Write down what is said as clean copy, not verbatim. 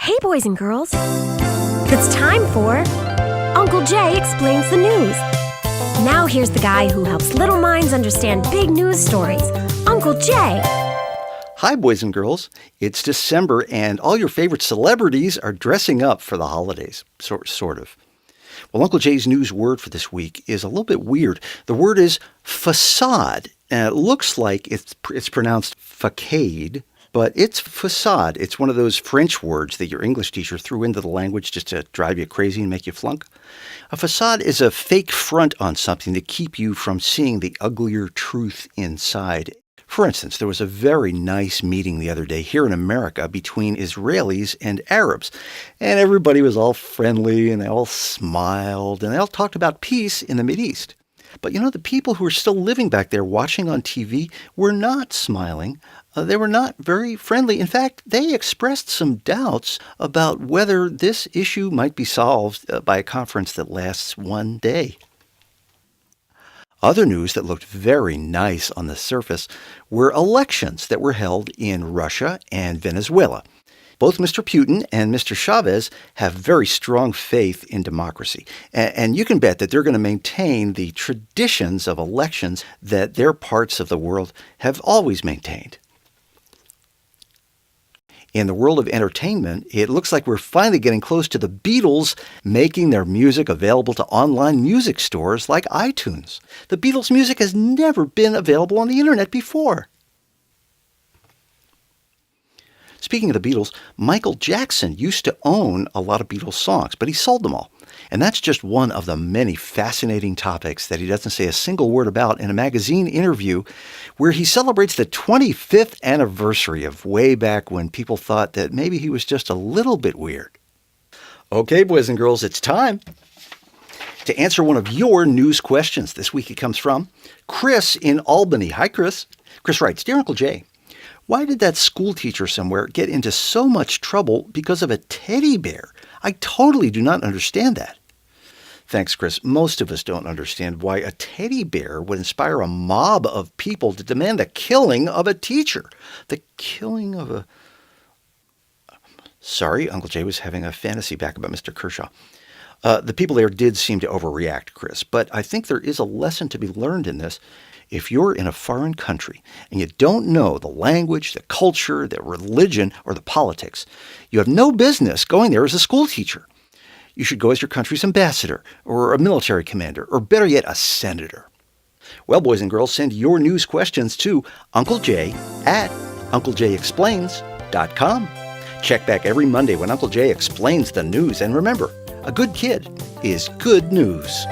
Hey, boys and girls. It's time for Uncle Jay Explains the News. Now here's the guy who helps little minds understand big news stories, Uncle Jay. Hi, boys and girls. It's December, and all your favorite celebrities are dressing up for the holidays, sort of. Well, Uncle Jay's news word for this week is a little bit weird. The word is facade, and it looks like it's pronounced facade, but it's facade. It's one of those French words that your English teacher threw into the language just to drive you crazy and make you flunk. A facade is a fake front on something to keep you from seeing the uglier truth inside. For instance, there was a very nice meeting the other day here in America between Israelis and Arabs. And everybody was all friendly and they all smiled and they all talked about peace in the Mideast. But the people who were still living back there watching on TV were not smiling. They were not very friendly. In fact, they expressed some doubts about whether this issue might be solved by a conference that lasts one day. Other news that looked very nice on the surface were elections that were held in Russia and Venezuela. Both Mr. Putin and Mr. Chavez have very strong faith in democracy. And you can bet that they're going to maintain the traditions of elections that their parts of the world have always maintained. In the world of entertainment, it looks like we're finally getting close to the Beatles making their music available to online music stores like iTunes. The Beatles' music has never been available on the internet before. Speaking of the Beatles, Michael Jackson used to own a lot of Beatles songs, but he sold them all. And that's just one of the many fascinating topics that he doesn't say a single word about in a magazine interview where he celebrates the 25th anniversary of way back when people thought that maybe he was just a little bit weird. Okay, boys and girls, it's time to answer one of your news questions. This week it comes from Chris in Albany. Hi, Chris. Chris writes, Dear Uncle Jay, why did that school teacher somewhere get into so much trouble because of a teddy bear? I totally do not understand that. Thanks, Chris. Most of us don't understand why a teddy bear would inspire a mob of people to demand the killing of a teacher. The killing of a... Sorry, Uncle Jay was having a fantasy back about Mr. Kershaw. The people there did seem to overreact, Chris, but I think there is a lesson to be learned in this. If you're in a foreign country and you don't know the language, the culture, the religion, or the politics, you have no business going there as a school teacher. You should go as your country's ambassador or a military commander, or better yet, a senator. Well, boys and girls, send your news questions to Uncle Jay at UncleJayExplains.com. Check back every Monday when Uncle Jay explains the news. And remember, a good kid is good news.